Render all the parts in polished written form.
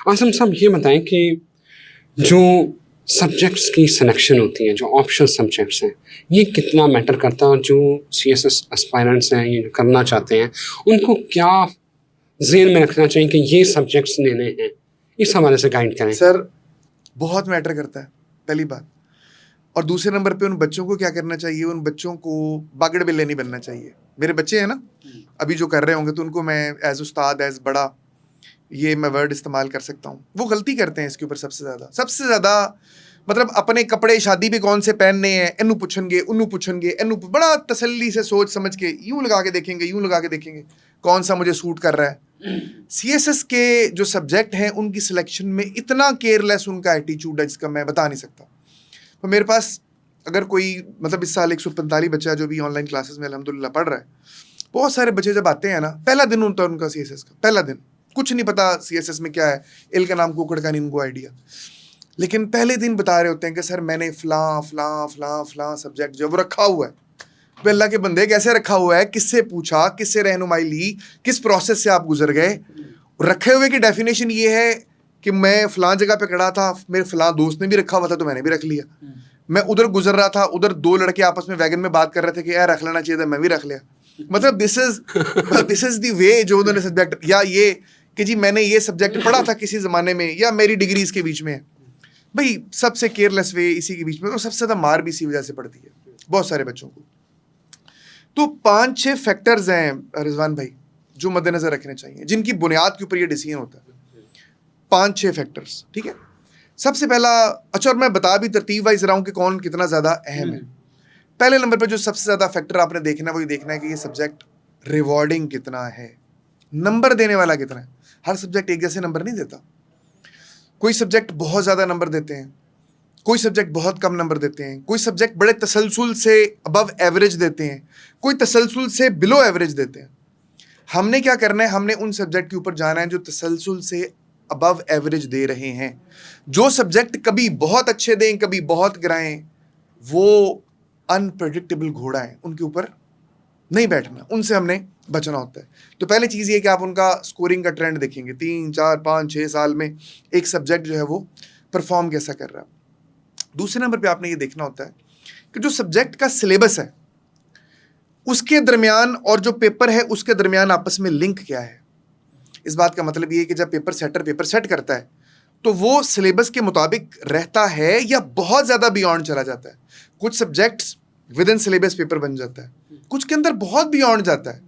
आज़म साहब ये बताएं कि जो सब्जेक्ट्स की सिलेक्शन होती है, जो ऑप्शनल सब्जेक्ट्स हैं, ये कितना मैटर करता है, और जो सीएसएस एस्पायरेंट्स हैं, ये करना चाहते हैं, उनको क्या ज़हन में रखना चाहिए कि ये सब्जेक्ट्स लेने हैं? इस हवाले से गाइड करें। सर बहुत मैटर करता है, पहली बात। और दूसरे नंबर पे उन बच्चों को क्या करना चाहिए, उन बच्चों को बागड़ बिल्ले नहीं बनना चाहिए। मेरे बच्चे हैं ना अभी जो कर रहे होंगे, तो उनको मैं एज उस्ताद, एज बड़ा, ये मैं वर्ड इस्तेमाल कर सकता हूँ। वो गलती करते हैं इसके ऊपर सबसे ज़्यादा मतलब अपने कपड़े शादी पे कौन से पहनने हैं, इनू पूछेंगे, उन्नू पूछेंगे, इनू बड़ा तसल्ली से सोच समझ के यूं लगा के देखेंगे, यूं लगा के देखेंगे कौन सा मुझे सूट कर रहा है। सीएसएस के जो सब्जेक्ट हैं उनकी सिलेक्शन में इतना केयरलेस उनका एटीट्यूड है जिसका मैं बता नहीं सकता। तो मेरे पास अगर कोई मतलब इस साल 145 बच्चा है जो भी ऑनलाइन क्लासेस में अल्हम्दुलिल्लाह पढ़ रहा है, बहुत सारे बच्चे जब आते हैं ना, पहला दिन होता है उनका सीएसएस का, पहला दिन कुछ नहीं पता सीएसएस में क्या है, इल का नाम कुकड़ का नहीं उनको आइडिया, लेकिन पहले दिन बता रहे होते हैं कि सर मैंने फलां सब्जेक्ट जो वो रखा हुआ है। तो अल्लाह के बंदे कैसे रखा हुआ है, किससे पूछा, किससे रहनुमाई ली, किस प्रोसेस से आप गुजर गए। रखे हुए की डेफिनेशन ये है कि मैं फलां जगह पे खड़ा था, मेरे फलां दोस्त ने भी रखा हुआ था तो मैंने भी रख लिया। मैं उधर गुजर रहा था, उधर दो लड़के आपस में वैगन में बात कर रहे थे कि यार रख लेना चाहिए था, मैं भी रख लिया। मतलब दिस इज द वे जो उन्होंने सब्जेक्ट, या ये कि जी मैंने ये सब्जेक्ट पढ़ा था किसी ज़माने में, या मेरी डिग्री इसके बीच में है। भाई सबसे केयरलेस वे इसी के बीच में, और सबसे ज़्यादा मार भी इसी वजह से पड़ती है बहुत सारे बच्चों को। तो 5-6 फैक्टर्स हैं रिजवान भाई जो मद्देनजर रखने चाहिए, जिनकी बुनियाद के ऊपर ये डिसीजन होता है। 5-6 फैक्टर्स, ठीक है। सबसे पहला, अच्छा, और मैं बता भी तरतीब वाइज रहा हूँ कि कौन कितना ज़्यादा अहम है। पहले नंबर पर जो सबसे ज़्यादा फैक्टर आपने देखना है वो ये देखना है कि ये सब्जेक्ट रिवॉर्डिंग कितना है, नंबर देने वाला कितना है। हर सब्जेक्ट एक जैसे नंबर नहीं देता। कोई सब्जेक्ट बहुत ज़्यादा नंबर देते हैं, कोई सब्जेक्ट बहुत कम नंबर देते हैं, कोई सब्जेक्ट बड़े तसलसल से अबव एवरेज देते हैं, कोई तसलसल से बिलो एवरेज देते हैं। हमने क्या करना है, हमने उन सब्जेक्ट के ऊपर जाना है जो तसलसल से अबव एवरेज दे रहे हैं। जो सब्जेक्ट कभी बहुत अच्छे दें, कभी बहुत गिराएं, वो अनप्रेडिक्टेबल घोड़ा है, उनके ऊपर नहीं बैठना, उनसे हमने बचना होता है। तो पहली चीज़ ये कि आप उनका स्कोरिंग का ट्रेंड देखेंगे, 3, 4, 5, 6 साल में एक सब्जेक्ट जो है वो परफॉर्म कैसा कर रहा है। दूसरे नंबर पे आपने ये देखना होता है कि जो सब्जेक्ट का सिलेबस है उसके दरमियान और जो पेपर है उसके दरमियान आपस में लिंक क्या है। इस बात का मतलब ये है कि जब पेपर सेटर पेपर सेट करता है तो वो सिलेबस के मुताबिक रहता है या बहुत ज़्यादा बियॉन्ड चला जाता है। कुछ subjects with in syllabus paper बन जाता है, कुछ के अंदर बहुत बियॉन्ड जाता है।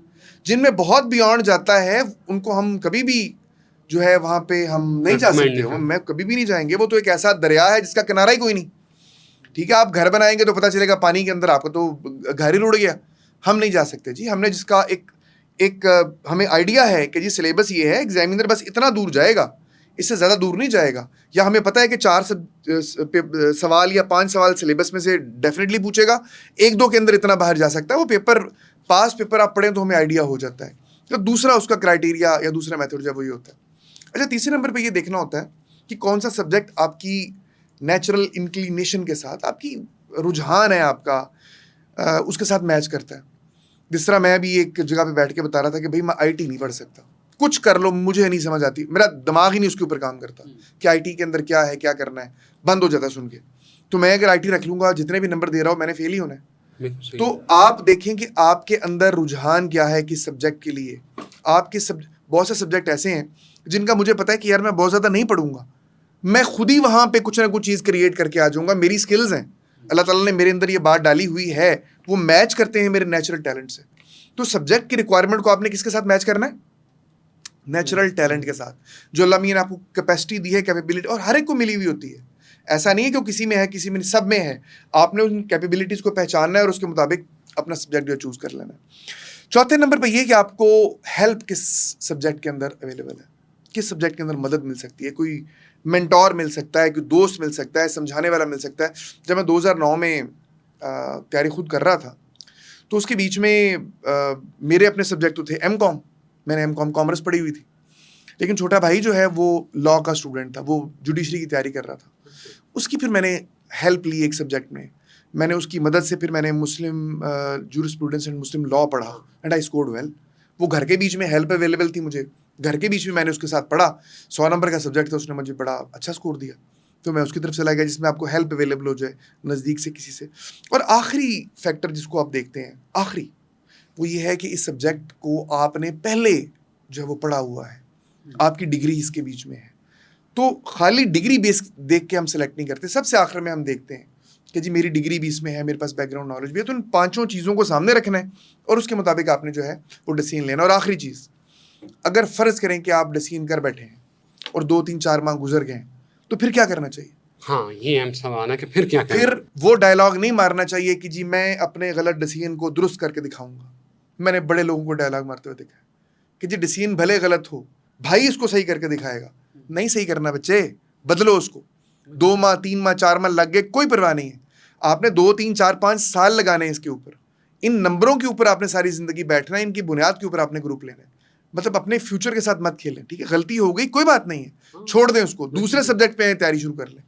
जिनमें बहुत बियॉन्ड जाता है उनको हम कभी भी जो है वहाँ पे हम नहीं जा सकते, मैं कभी भी नहीं जाएंगे। वो तो एक ऐसा दरिया है जिसका किनारा ही कोई नहीं। ठीक है, आप घर बनाएंगे तो पता चलेगा पानी के अंदर, आपको तो घर ही रुड़ गया। हम नहीं जा सकते जी। हमने जिसका एक हमें आइडिया है कि जी सिलेबस ये है, एग्जामिनर बस इतना दूर जाएगा, इससे ज़्यादा दूर नहीं जाएगा, या हमें पता है कि 4 सवाल या 5 सवाल सिलेबस में से डेफिनेटली पूछेगा, 1-2 के अंदर इतना बाहर जा सकता है। वो पेपर पास पेपर आप पढ़ें तो हमें आइडिया हो जाता है। तो दूसरा उसका क्राइटेरिया या दूसरा मेथड जो है वही होता है। अच्छा, तीसरे नंबर पर ये देखना होता है कि कौन सा सब्जेक्ट आपकी नेचुरल इंक्लिनेशन के साथ, आपकी रुझान है आपका, उसके साथ मैच करता है। जिस तरह मैं भी एक जगह पे बैठ के बता रहा था कि भाई मैं आईटी नहीं पढ़ सकता, कुछ कर लो मुझे नहीं समझ आती, मेरा दिमाग ही नहीं उसके ऊपर काम करता कि आईटी के अंदर क्या है, क्या करना है, बंद हो जाता सुन के। तो मैं अगर आईटी रख लूँगा, जितने भी नंबर दे रहा हूँ, मैंने फेल ही होना है। तो आप देखें कि आपके अंदर रुझान क्या है किस सब्जेक्ट के लिए। आपके बहुत से सब्जेक्ट ऐसे हैं जिनका मुझे पता है कि यार मैं बहुत ज़्यादा नहीं पढ़ूंगा, मैं खुद ही वहाँ पे कुछ ना कुछ चीज़ क्रिएट करके आ जाऊँगा। मेरी स्किल्स हैं, अल्लाह ताला ने मेरे अंदर ये बात डाली हुई है, वो मैच करते हैं मेरे नेचुरल टैलेंट से। तो सब्जेक्ट की रिक्वायरमेंट को आपने किसके साथ मैच करना है? नेचुरल टैलेंट के साथ, जो अल्लाह मियां ने आपको कैपेसिटी दी है, कैपेबिलिटी, और हर एक को मिली हुई होती है। ऐसा नहीं है कि वो किसी में है, किसी में नहीं, सब में है। आपने उन कैपेबिलिटीज़ को पहचानना है और उसके मुताबिक अपना सब्जेक्ट जो चूज़ कर लेना है। चौथे नंबर पर यह कि आपको हेल्प किस सब्जेक्ट के अंदर अवेलेबल है, किस सब्जेक्ट के अंदर मदद मिल सकती है। कोई मेंटोर मिल सकता है, कोई दोस्त मिल सकता है, समझाने वाला मिल सकता है। जब मैं 2009 में तैयारी खुद कर रहा था तो उसके बीच में मेरे अपने सब्जेक्ट तो थे एमकॉम, मैंने एमकॉम कॉमर्स पढ़ी हुई थी, लेकिन छोटा भाई जो है वो लॉ का स्टूडेंट था, वो जुडिशरी की तैयारी कर रहा था। उसकी फिर मैंने हेल्प ली एक सब्जेक्ट में, मैंने उसकी मदद से फिर मैंने मुस्लिम जूरिस्प्रूडेंस एंड मुस्लिम लॉ पढ़ा एंड आई स्कोर्ड वेल। वो घर के बीच में हेल्प अवेलेबल थी मुझे, घर के बीच में मैंने उसके साथ पढ़ा, 100 नंबर का सब्जेक्ट था, उसने मुझे बड़ा अच्छा स्कोर दिया, तो मैं उसकी तरफ चला गया जिसमें आपको हेल्प अवेलेबल हो जाए नज़दीक से किसी से। और आखिरी फैक्टर जिसको आप देखते हैं आखिरी, वो ये है कि इस सब्जेक्ट को आपने पहले जो है वो पढ़ा हुआ है, आपकी डिग्री इसके बीच में है। तो खाली डिग्री बेस देख के हम सेलेक्ट नहीं करते, सबसे आखिर में हम देखते हैं कि जी मेरी डिग्री भी इसमें है, मेरे पास बैकग्राउंड नॉलेज भी है। तो इन 5 चीज़ों को सामने रखना है और उसके मुताबिक आपने जो है वो डिसीजन लेना। और आखिरी चीज़, अगर फ़र्ज़ करें कि आप डिसीजन कर बैठे हैं और 2 3 4 माह गुजर गए हैं, तो फिर क्या करना चाहिए? हाँ, ये अहम सवाल है कि फिर क्या करें? फिर वो डायलॉग नहीं मारना चाहिए कि जी मैं अपने गलत डिसीजन को दुरुस्त करके दिखाऊंगा। मैंने बड़े लोगों को डायलॉग मारते हुए देखा है कि जी डिसीजन भले गलत हो, भाई इसको सही करके दिखाएगा। नहीं सही करना बच्चे, बदलो उसको। 2 माह 3 माह 4 माह लग गए, कोई परवाह नहीं है। आपने 2 3 4 5 साल लगाने हैं इसके ऊपर। इन नंबरों के ऊपर आपने सारी ज़िंदगी बैठना है, इनकी बुनियाद के ऊपर आपने ग्रुप लेना है। मतलब अपने फ्यूचर के साथ मत खेलें, ठीक है? गलती हो गई कोई बात नहीं है, छोड़ दें उसको, दूसरे सब्जेक्ट पे तैयारी शुरू कर लें।